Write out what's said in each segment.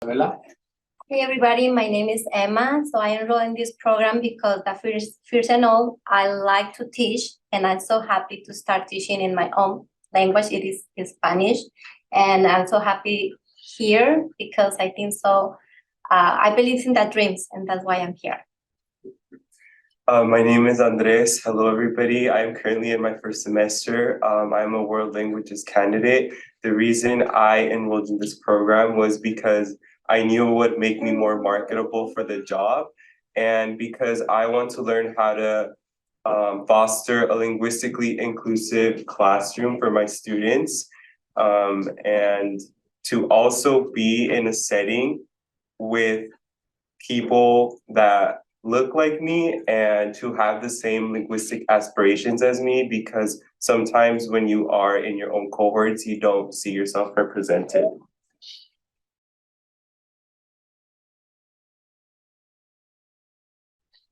Isabella? Hey everybody, my name is Emma. So I enrolled in this program because the first and all, I like to teach, and I'm so happy to start teaching in my own language. It is Spanish, and I'm so happy here because I think so. I believe in the dreams, and that's why I'm here. My name is Andres. Hello, everybody. I'm currently in my first semester. I'm a world languages candidate. The reason I enrolled in this program was because I knew it would make me more marketable for the job, and because I want to learn how to foster a linguistically inclusive classroom for my students, and to also be in a setting with people that look like me and to have the same linguistic aspirations as me, because sometimes when you are in your own cohorts, you don't see yourself represented.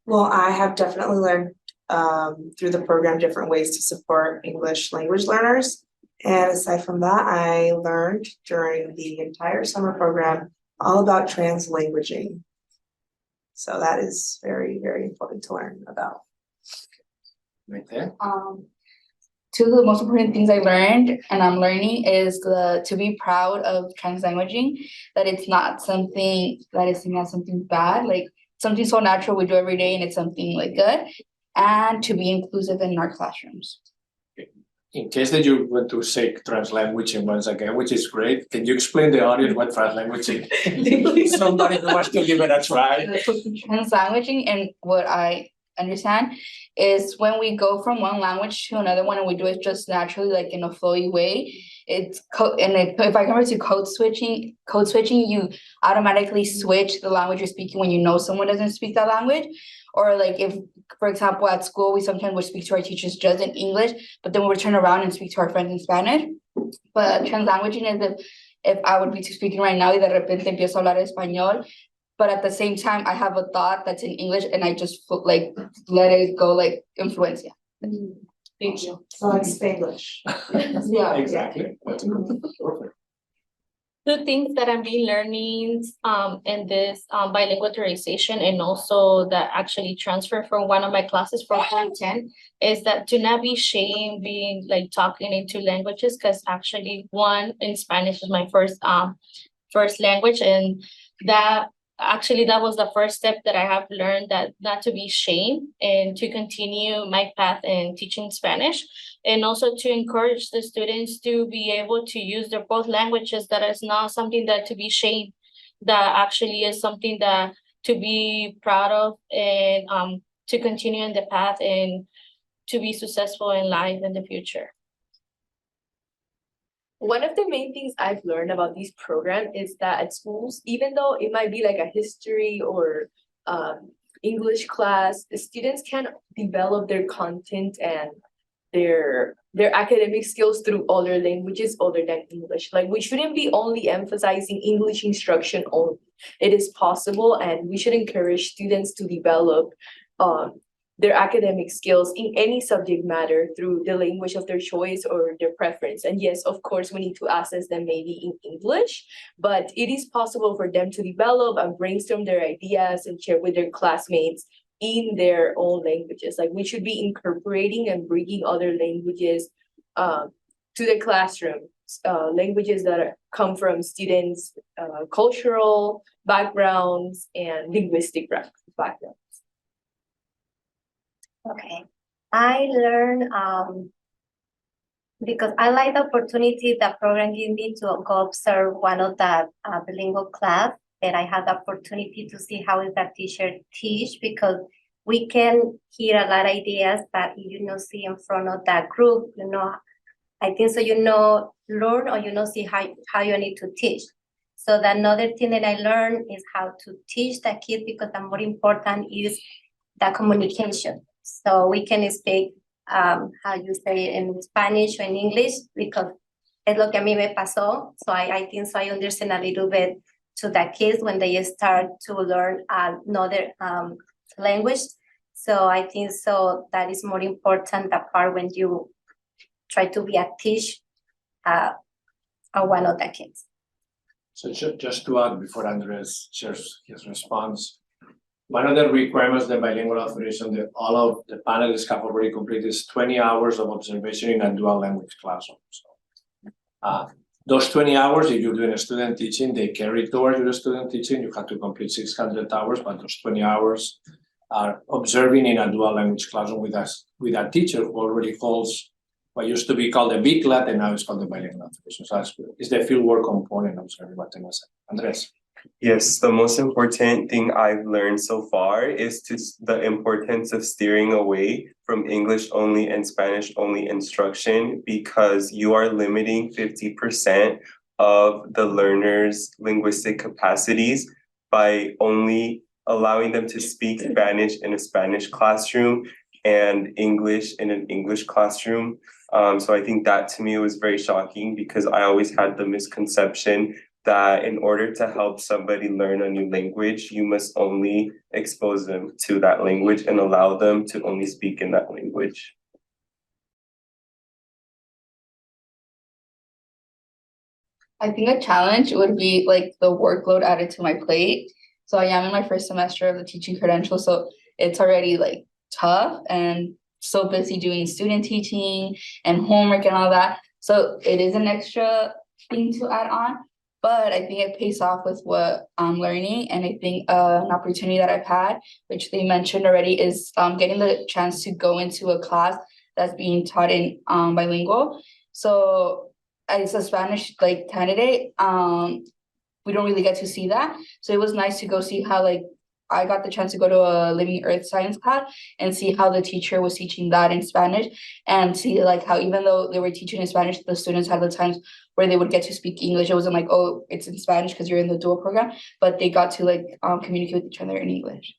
Well, I have definitely learned through the program different ways to support English language learners. And aside from that, I learned during the entire summer program all about translanguaging. So that is very, very important to learn about. Right there. Two of the most important things I learned and I'm learning is to be proud of translanguaging, that it's not something that is seen as something bad, like something so natural we do every day and it's something like good, and to be inclusive in our classrooms. In case that you want to say translanguaging once again, which is great, can you explain the audience what translanguaging is? Somebody who wants to give it a try. Translanguaging, and what I understand is when we go from one language to another one and we do it just naturally, like in a flowy way. If I compare to code switching, you automatically switch the language you're speaking when you know someone doesn't speak that language. Or like if, for example, at school, we sometimes would speak to our teachers just in English, but then we would turn around and speak to our friends in Spanish. But translanguaging is if I would be speaking right now y de repente empiezo a hablar español, but at the same time, I have a thought that's in English and I just like let it go like influencia. Thank you. So like Spanglish. Yeah, exactly. That's perfect. Two things that I'm been learning in this bilingual authorization, and also that actually transfer from one of my classes from 10 is that do not be ashamed being like talking in two languages, because actually one in Spanish is my first language, and that was the first step that I have learned, that not to be ashamed and to continue my path in teaching Spanish, and also to encourage the students to be able to use their both languages. That is not something that to be ashamed, that actually is something that to be proud of, and to continue in the path and to be successful in life in the future. One of the main things I've learned about this program is that at schools, even though it might be like a history or English class, the students can develop their content and their academic skills through other languages other than English. Like, we shouldn't be only emphasizing English instruction only. It is possible, and we should encourage students to develop their academic skills in any subject matter through the language of their choice or their preference. And yes, of course, we need to assess them maybe in English, but it is possible for them to develop and brainstorm their ideas and share with their classmates in their own languages. Like, we should be incorporating and bringing other languages to the classroom, languages that come from students' cultural backgrounds and linguistic backgrounds. Okay, I learned because I like the opportunity the program gave me to go observe one of the bilingual class, that I had the opportunity to see how is that teacher teach, because we can hear a lot of ideas that see in front of that group. I think so. Learn or see how you need to teach. So the another thing that I learned is how to teach the kids, because the more important is the communication. So we can speak how you say in Spanish or in English, because es lo que a mí me pasó. So I think so I understand a little bit to the kids when they start to learn another language. So I think so that is more important, the part when you try to be a teach one of the kids. So just to add before Andres shares his response, one of the requirements of the bilingual authorization that all of the panelists have already completed is 20 hours of observation in a dual language classroom. So, those 20 hours, if you're doing a student teaching, they carry towards your student teaching. You have to complete 600 hours, but those 20 hours are observing in a dual language classroom with a teacher who already holds what used to be called the BCLAT and now it's called the bilingual authorization. So that's is the fieldwork component of observing what Tema said. Andres. Yes, the most important thing I've learned so far is the importance of steering away from English only and Spanish only instruction, because you are limiting 50% of the learner's linguistic capacities by only allowing them to speak Spanish in a Spanish classroom and English in an English classroom. So I think that to me was very shocking, because I always had the misconception that in order to help somebody learn a new language, you must only expose them to that language and allow them to only speak in that language. I think a challenge would be like the workload added to my plate. So I am in my first semester of the teaching credential, so it's already like tough and so busy doing student teaching and homework and all that. So it is an extra thing to add on, but I think it pays off with what I'm learning. And I think an opportunity that I've had, which they mentioned already, is getting the chance to go into a class that's being taught in bilingual. So as a Spanish like candidate, we don't really get to see that. So it was nice to go see how like I got the chance to go to a living earth science class and see how the teacher was teaching that in Spanish, and see like how even though they were teaching in Spanish, the students had the times where they would get to speak English. It wasn't like, oh, it's in Spanish because you're in the dual program, but they got to like communicate with each other in English.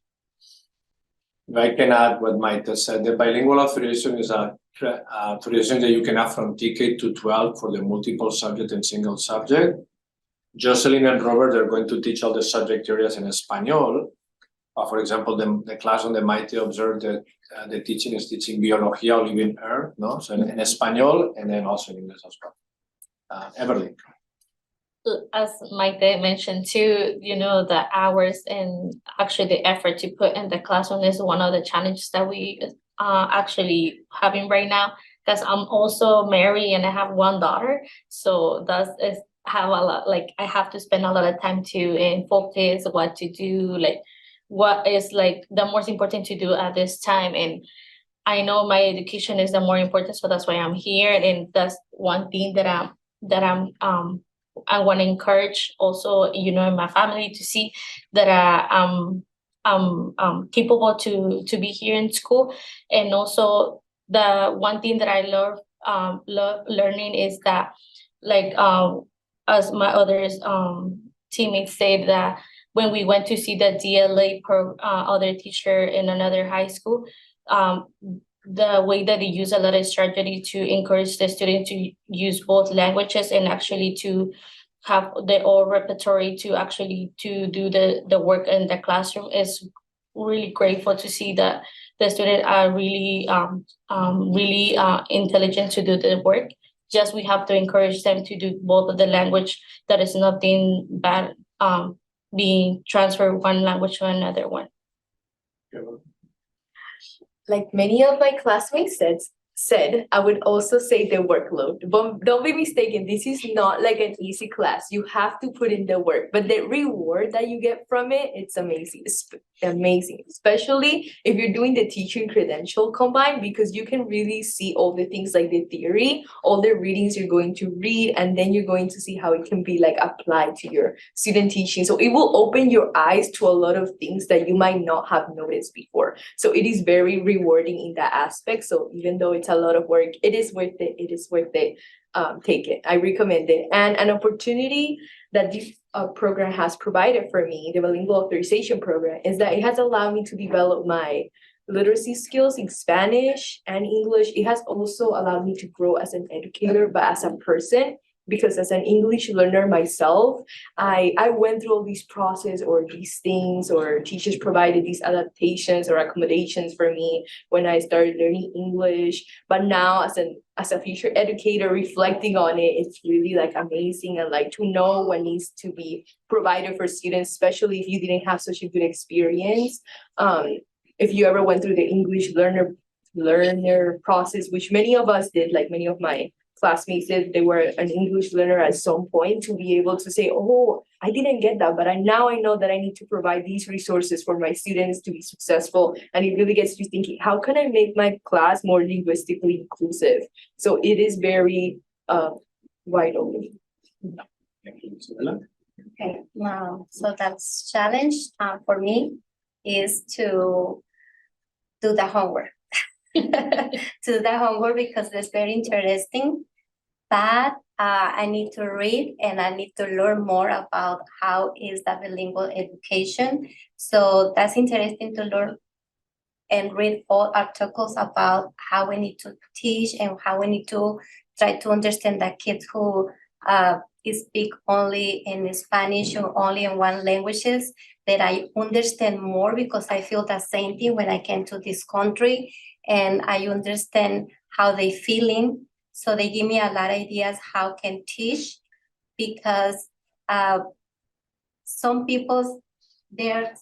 If I can add what Maite said, the bilingual authorization is a authorization that you can have from TK to 12 for the multiple subject and single subject. Jocelyn and Robert are going to teach all the subject areas in Espanol. For example, the class on the Maite observed that the teaching is teaching biología o living earth, no? So in Espanol and then also in English as well. Everly. As Maite mentioned too, you know, the hours and actually the effort to put in the classroom is one of the challenges that we actually having right now. Because I'm also married and I have one daughter, so have a lot, like I have to spend a lot of time to focus what to do, like what is like the most important to do at this time. And I know my education is the more important, so that's why I'm here. And that's one thing that I want to encourage also, you know, in my family to see that I'm capable to be here in school. And also the one thing that I love learning is that, like as my others teammates said, that when we went to see the DLA other teacher in another high school, the way that they use a lot of strategy to encourage the student to use both languages and actually to have their own repertory to actually to do the work in the classroom is really grateful to see that the students are really intelligent to do the work. Just we have to encourage them to do both of the language. That is nothing bad being transferred one language to another one. Like many of my classmates said, I would also say the workload. But don't be mistaken, this is not like an easy class. You have to put in the work, but the reward that you get from it, it's amazing. It's amazing, especially if you're doing the teaching credential combined, because you can really see all the things like the theory, all the readings you're going to read, and then you're going to see how it can be like applied to your student teaching. So it will open your eyes to a lot of things that you might not have noticed before. So it is very rewarding in that aspect. So even though it's a lot of work, it is worth it. It is worth it. Take it. I recommend it. And an opportunity that this program has provided for me, the Bilingual Authorization Program, is that it has allowed me to develop my literacy skills in Spanish and English. It has also allowed me to grow as an educator, but as a person. because as an English learner myself, I went through all these process or these things, or teachers provided these adaptations or accommodations for me when I started learning English. But now as a future educator reflecting on it, it's really like amazing, and like to know what needs to be provided for students, especially if you didn't have such a good experience. If you ever went through the English learner process, which many of us did, like many of my classmates did, they were an English learner at some point, to be able to say, oh, I didn't get that, but now I know that I need to provide these resources for my students to be successful. And it really gets you thinking, how can I make my class more linguistically inclusive? So it is very wide open. Thank you, Isabella. Okay, now, so that's challenge for me is to do the homework. To do the homework because it's very interesting, but I need to read and I need to learn more about how is the bilingual education. So that's interesting to learn and read all articles about how we need to teach and how we need to try to understand the kids who speak only in Spanish or only in one languages, that I understand more, because I feel the same thing when I came to this country and I understand how they feeling. So they give me a lot of ideas how can teach, because some people, they're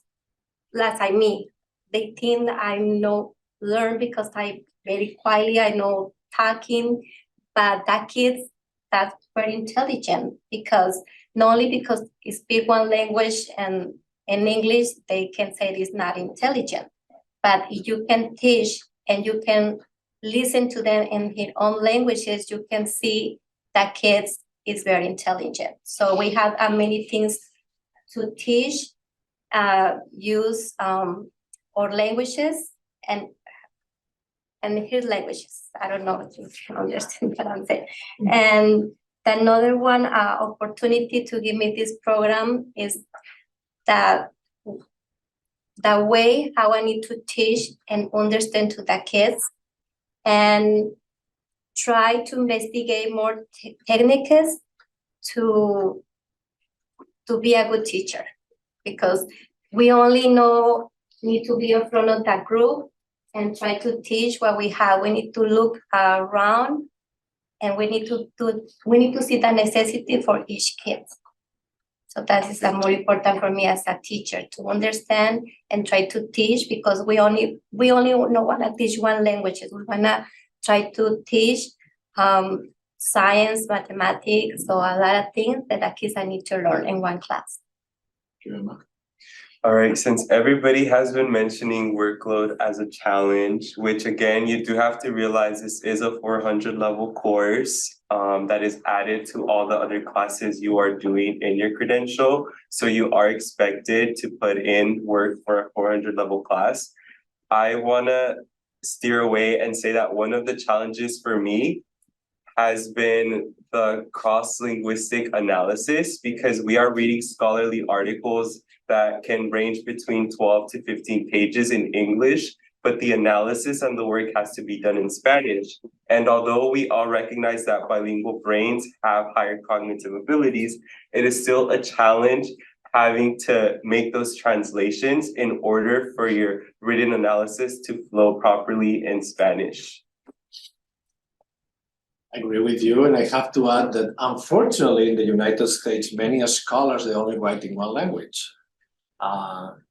like me, they think I know learn because I very quietly, I know talking, but that kids, that's very intelligent, because not only because they speak one language and in English, they can say it is not intelligent, but if you can teach and you can listen to them in their own languages, you can see that kids is very intelligent. So we have many things to teach, use our languages and his languages. I don't know if you can understand what I'm saying. And another one opportunity to give me this program is that the way how I need to teach and understand to the kids, and try to investigate more techniques to be a good teacher, because we only need to be in front of that group and try to teach what we have. We need to look around and we need to see the necessity for each kid. So that is more important for me as a teacher, to understand and try to teach, because we only don't want to teach one language. We want to try to teach science, mathematics, so a lot of things that the kids need to learn in one class. Thank you, Emma. All right, since everybody has been mentioning workload as a challenge, which again, you do have to realize this is a 400 level course that is added to all the other classes you are doing in your credential. So you are expected to put in work for a 400 level class. I wanna steer away and say that one of the challenges for me has been the cross-linguistic analysis, because we are reading scholarly articles that can range between 12 to 15 pages in English, but the analysis and the work has to be done in Spanish. And although we all recognize that bilingual brains have higher cognitive abilities, it is still a challenge having to make those translations in order for your written analysis to flow properly in Spanish. I agree with you, and I have to add that unfortunately in the United States, many scholars, they only write in one language.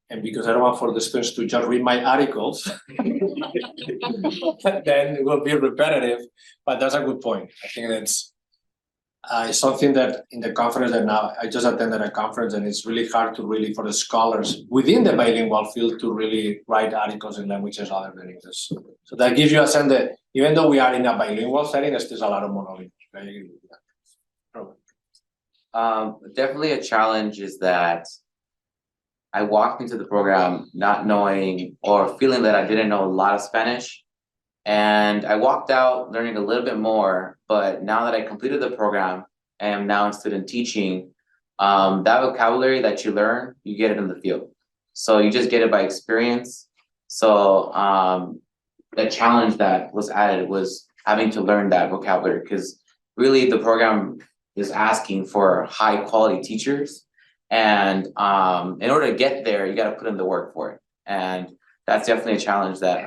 And because I don't want for the students to just read my articles, then it will be repetitive, but that's a good point. I think that's something that in the conference that now, I just attended a conference, and it's really hard to really, for the scholars within the bilingual field, to really write articles in languages other than English. So that gives you a sense that even though we are in a bilingual setting, there's still a lot of monolingual. Definitely a challenge is that I walked into the program not knowing or feeling that I didn't know a lot of Spanish. And I walked out learning a little bit more, but now that I completed the program and am now in student teaching, that vocabulary that you learn, you get it in the field. So you just get it by experience. So the challenge that was added was having to learn that vocabulary, because really the program is asking for high quality teachers. And in order to get there, you gotta put in the work for it. And that's definitely a challenge that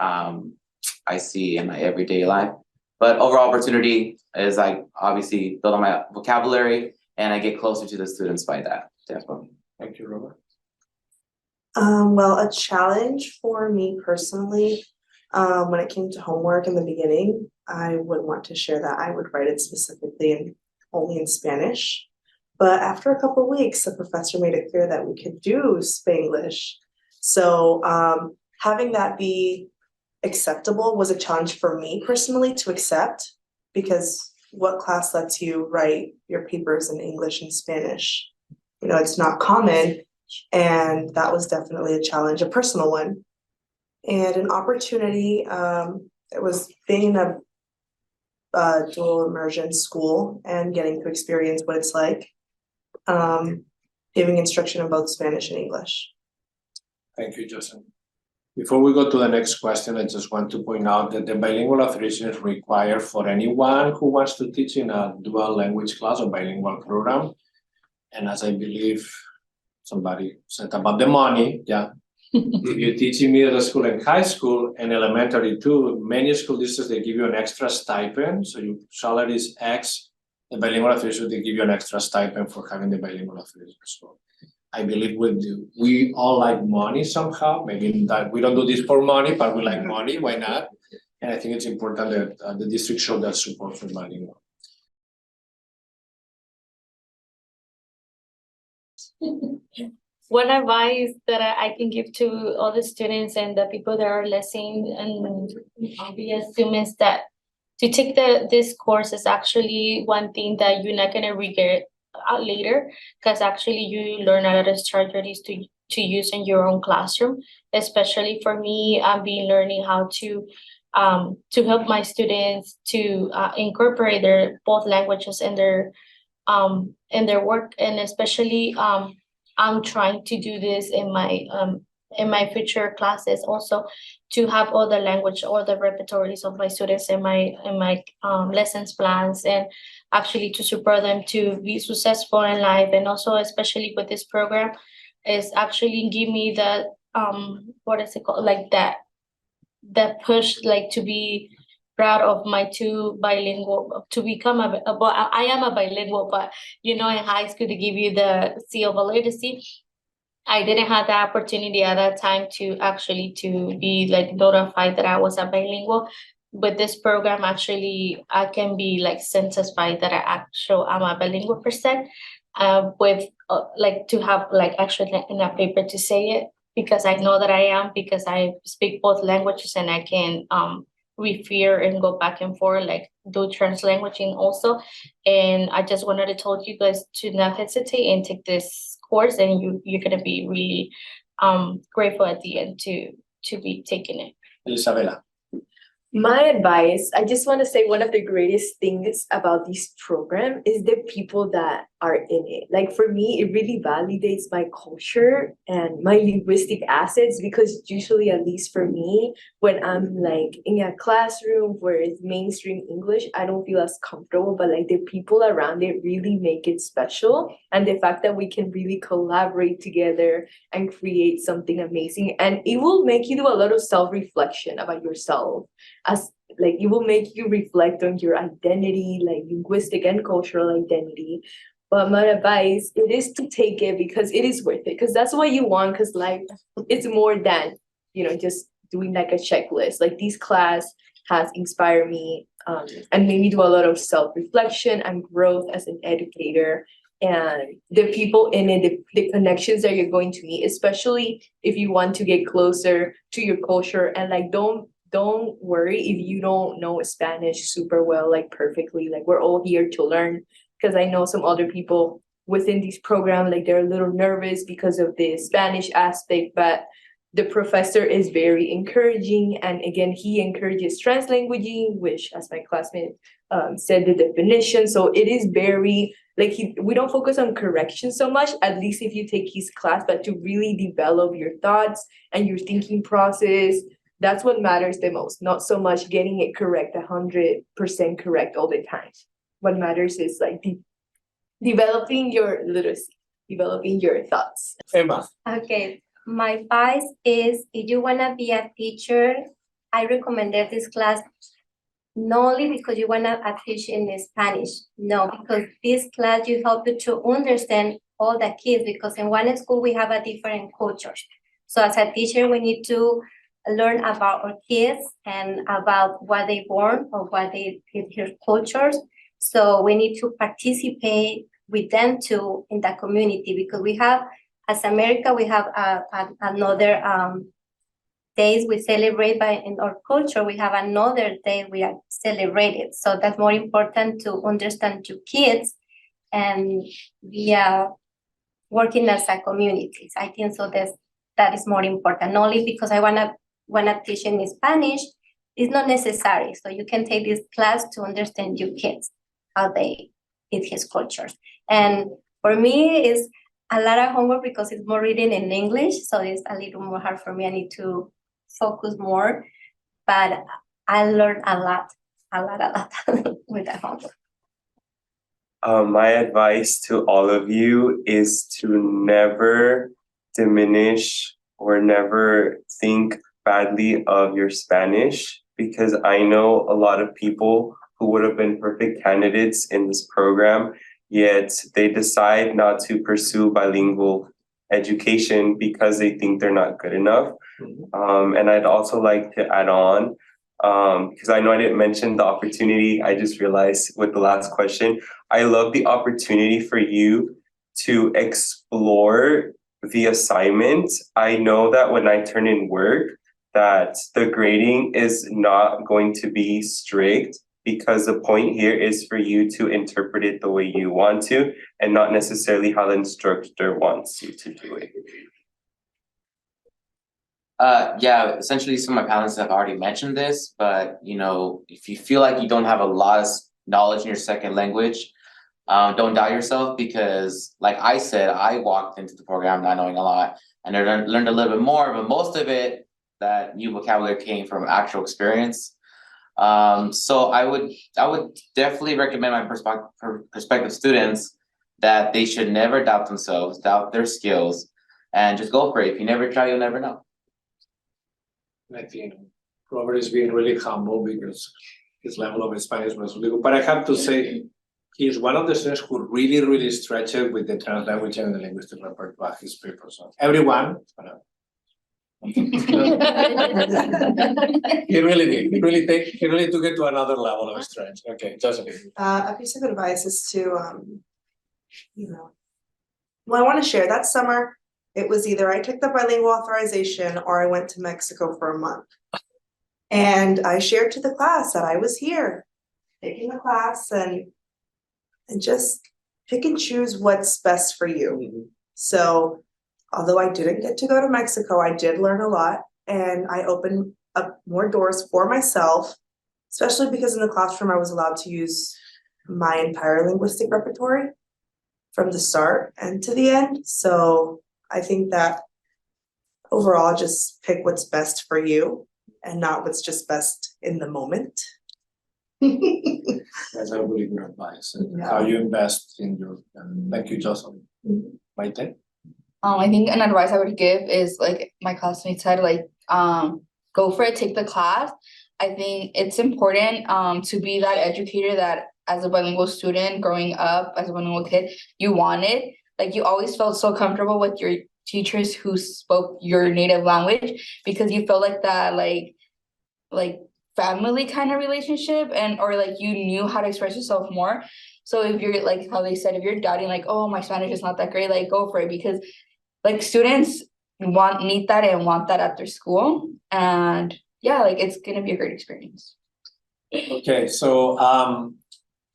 I see in my everyday life. But overall opportunity is I obviously build on my vocabulary and I get closer to the students by that, definitely. Thank you, Robert. Well, a challenge for me personally, when it came to homework in the beginning, I would want to share that I would write it specifically and only in Spanish. But after a couple of weeks, the professor made it clear that we could do Spanglish. So having that be acceptable was a challenge for me personally to accept, because what class lets you write your papers in English and Spanish? You know, it's not common, and that was definitely a challenge, a personal one. And an opportunity, it was being in a dual immersion school and getting to experience what it's like, giving instruction in both Spanish and English. Thank you, Joseph. Before we go to the next question, I just want to point out that the bilingual authorization is required for anyone who wants to teach in a dual language class or bilingual program. And as I believe somebody said about the money, yeah. If you teach in middle school and high school and elementary too, many school districts, they give you an extra stipend. So your salary is X, the bilingual authorization, they give you an extra stipend for having the bilingual authorization. So I believe we all like money somehow. Maybe that we don't do this for money, but we like money. Why not? And I think it's important that the district show that support for bilingual. One advice that I can give to all the students and the people that are listening and be students, that to take this course is actually one thing that you're not gonna regret later, because actually you learn a lot of strategies to use in your own classroom. Especially for me, I've been learning how to help my students to incorporate their both languages in their work, and especially I'm trying to do this in my future classes also, to have all the language or the repertories of my students in my lessons plans, and actually to support them to be successful in life. And also especially with this program is actually give me that what is it called, like that push, like to be proud of my two bilingual, to become but I am a bilingual, but you know, in high school they give you the seal of validity. I didn't have the opportunity at that time to actually to be like notified that I was a bilingual. With this program, actually, I can be like satisfied that I'm a bilingual person. With like to have like actually in a paper to say it, because I know that I am, because I speak both languages and I can refer and go back and forth, like do translanguaging also. And I just wanted to tell you guys to not hesitate and take this course, and you're gonna be really grateful at the end to be taking it. Isabella. My advice, I just want to say one of the greatest things about this program is the people that are in it. Like for me, it really validates my culture and my linguistic assets, because usually, at least for me, when I'm like in a classroom where it's mainstream English, I don't feel as comfortable, but like the people around it really make it special. And the fact that we can really collaborate together and create something amazing, and it will make you do a lot of self-reflection about yourself, as like it will make you reflect on your identity, like linguistic and cultural identity. But my advice, it is to take it because it is worth it, because that's what you want, because life, it's more than, you know, just doing like a checklist. Like this class has inspired me and made me do a lot of self-reflection and growth as an educator. And the people in it, the connections that you're going to meet, especially if you want to get closer to your culture. And like don't worry if you don't know Spanish super well, like perfectly. Like we're all here to learn, because I know some other people within this program, like they're a little nervous because of the Spanish aspect, but the professor is very encouraging. And again, he encourages translanguaging, which, as my classmate said the definition. So it is very, like we don't focus on correction so much, at least if you take his class, but to really develop your thoughts and your thinking process. That's what matters the most, not so much getting it correct, 100% correct all the time. What matters is like developing your literacy, developing your thoughts. Emma. Okay, my advice is if you wanna be a teacher, I recommended this class not only because you wanna teach in Spanish, no, because this class you help you to understand all the kids, because in one school we have a different cultures. So as a teacher, we need to learn about our kids and about what they born or what they their cultures. So we need to participate with them too in the community, because we have, as America, we have another days we celebrate by in our culture. We have another day we are celebrated. So that's more important to understand to kids and we are working as a community. I think so that is more important. Not only because I wanna teach in Spanish, it's not necessary. So you can take this class to understand your kids, how they eat his cultures. And for me, it's a lot of homework because it's more reading in English. So it's a little more hard for me. I need to focus more, but I learned a lot with the homework. My advice to all of you is to never diminish or never think badly of your Spanish, because I know a lot of people who would have been perfect candidates in this program, yet they decide not to pursue bilingual education because they think they're not good enough. And I'd also like to add on, because I know I didn't mention the opportunity, I just realized with the last question, I love the opportunity for you to explore the assignment. I know that when I turn in work, that the grading is not going to be strict, because the point here is for you to interpret it the way you want to and not necessarily how the instructor wants you to do it. Yeah, essentially some of my panelists have already mentioned this, but you know, if you feel like you don't have a lot of knowledge in your second language, don't doubt yourself, because like I said, I walked into the program not knowing a lot and I learned a little bit more, but most of it, that new vocabulary came from actual experience. So I would definitely recommend my prospective students that they should never doubt themselves, doubt their skills, and just go for it. If you never try, you'll never know. I think Robert is being really humble because his level of Spanish was really good. But I have to say, he's one of the students who really stretched it with the translanguage and the linguistic repertoire, his paper. So everyone, he really did. He really took it to another level of stretch. Okay, Josephine. A piece of advice is to, well, I want to share that summer. It was either I took the bilingual authorization or I went to Mexico for a month. And I shared to the class that I was here taking the class and just pick and choose what's best for you. Mm-hmm. So although I didn't get to go to Mexico, I did learn a lot and I opened up more doors for myself, especially because in the classroom I was allowed to use my entire linguistic repertoire from the start and to the end. So I think that overall, just pick what's best for you and not what's just best in the moment. That's a really good advice. Yeah. How you invest in your, thank you, Jocelyn. Mm-hmm. Maite? I think an advice I would give is, like my classmates said, like go for it, take the class. I think it's important to be that educator that as a bilingual student growing up as a bilingual kid, you wanted. Like you always felt so comfortable with your teachers who spoke your native language because you felt like that like family kind of relationship, and or like you knew how to express yourself more. So if you're like how they said, if you're doubting like, oh, my Spanish is not that great, like go for it, because like students need that and want that at their school. And yeah, like it's gonna be a great experience. Okay, so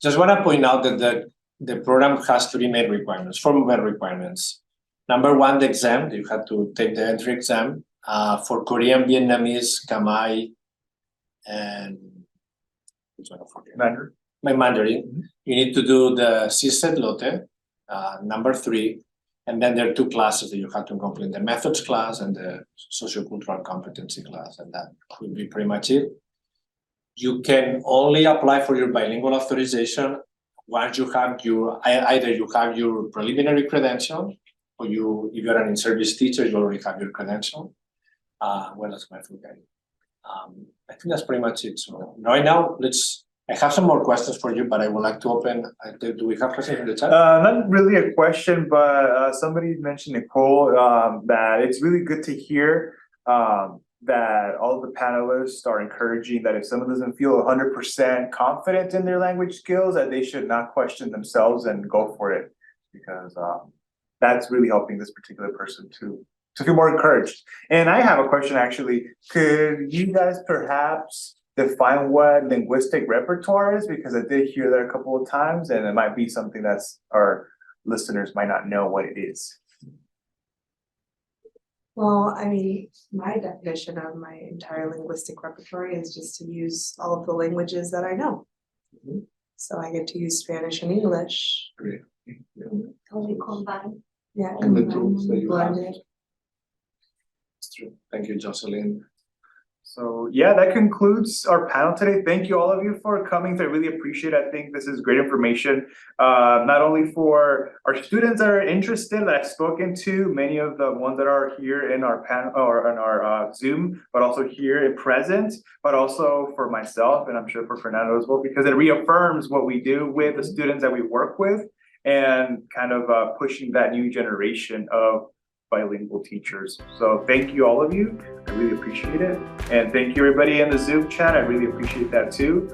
just want to point out that the program has three main requirements, four main requirements. Number one, the exam. You have to take the entry exam for Korean, Vietnamese, Khmer, and Mandarin. Mm-hmm. You need to do the CSET Lotte, number 3, and then there are 2 classes that you have to complete: the methods class and the sociocultural competency class, and that will be pretty much it. You can only apply for your bilingual authorization once you have either you have your preliminary credential, or if you're an in-service teacher, you already have your credential. What else can I forget? I think that's pretty much it. So right now, I have some more questions for you, but I would like to open. Do we have questions in the chat? Not really a question, but somebody mentioned, Nicole, that it's really good to hear that all the panelists are encouraging that if someone doesn't feel 100% confident in their language skills, that they should not question themselves and go for it, because that's really helping this particular person to feel more encouraged. And I have a question, actually. Could you guys perhaps define what linguistic repertoire is? Because I did hear that a couple of times, and it might be something that's our listeners might not know what it is. Well, I mean, my definition of my entire linguistic repertoire is just to use all of the languages that I know. So I get to use Spanish and English. Great. Only combine. Yeah. And the tools that you have. blended. That's true. Thank you, Jocelyn. So yeah, that concludes our panel today. Thank you all of you for coming. I really appreciate it. I think this is great information, not only for our students that are interested that I've spoken to, many of the ones that are here in our panel or in our Zoom, but also here in present, but also for myself, and I'm sure for Fernando as well, because it reaffirms what we do with the students that we work with, and kind of pushing that new generation of bilingual teachers. So thank you, all of you. I really appreciate it. And thank you, everybody in the Zoom chat. I really appreciate that too.